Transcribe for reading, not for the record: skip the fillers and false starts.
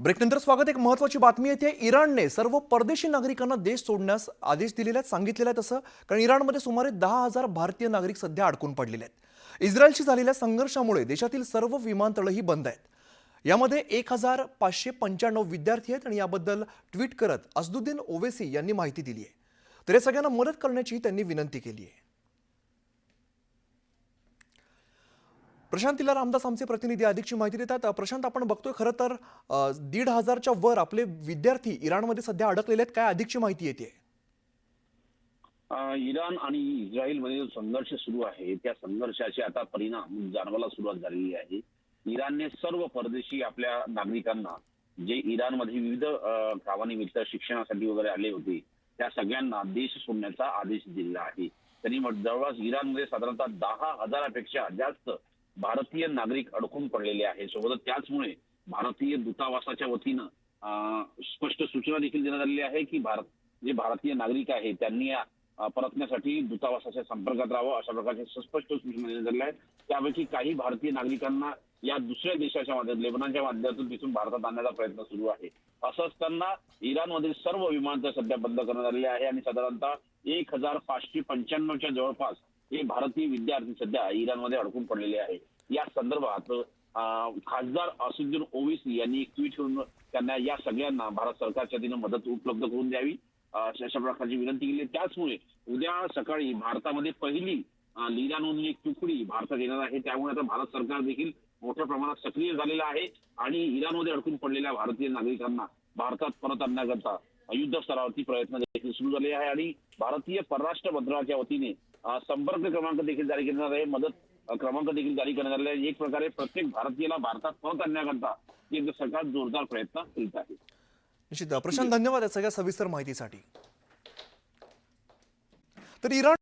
ब्रेकनंतर स्वागत। एक महत्त्वाची बातमी येते। इराणने सर्व परदेशी नागरिकांना देश सोडण्यास आदेश दिलेले आहेत, सांगितलेले आहेत तसं, कारण इराणमध्ये सुमारे 10,000 भारतीय नागरिक सध्या अडकून पडलेले आहेत। इस्रायलशी झालेल्या संघर्षामुळे देशातील सर्व विमानतळही बंद आहेत। यामध्ये 1595 विद्यार्थी आहेत आणि याबद्दल ट्विट करत असदुद्दीन ओवेसी यांनी माहिती दिली आहे। तर या सगळ्यांना मदत करण्याची त्यांनी विनंती केली आहे। प्रशांत तिला रामदास आमचे प्रतिनिधी अधिकची माहिती देतात। प्रशांत, आपण बघतोय खरं तर 1,500च्या वर आपले विद्यार्थी इराणमध्ये सध्या अडकलेले आहेत। काय अधिकची माहिती येते? इराण आणि इस्रायलमध्ये जो संघर्ष सुरू आहे त्या संघर्षाचे आता परिणाम जाणवायला सुरुवात झालेली आहे। इराणने सर्व परदेशी आपल्या नागरिकांना जे इराणमध्ये विविध कामानिमित्त शिक्षणासाठी वगैरे आले होते त्या सगळ्यांना देश सोडण्याचा आदेश दिलेला आहे। त्यांनी जवळपास इराणमध्ये साधारणतः 10,000पेक्षा जास्त भारतीय नागरिक अडकून पडलेले आहेत। सोबतच त्याचमुळे भारतीय दूतावासाच्या वतीनं स्पष्ट सूचना देखील देण्यात आलेली आहे की जे भारतीय नागरिक आहेत त्यांनी परतण्यासाठी दूतावासाच्या संपर्कात राहावं, अशा प्रकारचे स्पष्ट सूचना देण्यात आल्या आहेत। त्यापैकी काही भारतीय नागरिकांना या दुसऱ्या देशाच्या माध्यमातून लेबननच्या माध्यमातून तिथून भारतात आणण्याचा प्रयत्न सुरू आहे। असं असताना इराणमधील सर्व विमानतळ सध्या बंद करण्यात आलेले आहे आणि साधारणतः 1595च्या जवळपास हे भारतीय विद्यार्थी सध्या इराणमध्ये अडकून पडलेले आहे। या संदर्भात खासदार असदुद्दीन ओवेसी यांनी एक ट्विट करून त्यांना या सगळ्यांना भारत सरकारच्या वतीनं मदत उपलब्ध करून द्यावी अशा प्रकारची विनंती केली। त्याचमुळे उद्या सकाळी भारतामध्ये पहिली लीला नोंदणी तुकडी भारतात येणार आहे। त्यामुळे आता भारत सरकार देखील मोठ्या प्रमाणात सक्रिय झालेलं आहे आणि इराणमध्ये अडकून पडलेल्या भारतीय नागरिकांना भारतात परत आणण्याकरता युद्ध स्तरावरती प्रयत्न देखील सुरू झाले आहे आणि भारतीय परराष्ट्र मंत्रालयाच्या वतीने संपर्क क्रमांक देखील जारी करण्यात आहे, मदत क्रमांक देखील जारी करण्यात आले आहे। एक प्रकारे प्रत्येक भारतीयाला भारतात परत आणण्याकरता केंद्र सरकार जोरदार प्रयत्न करीत आहे। निश्चित प्रशांत, धन्यवाद या सगळ्या सविस्तर माहितीसाठी। तर इराण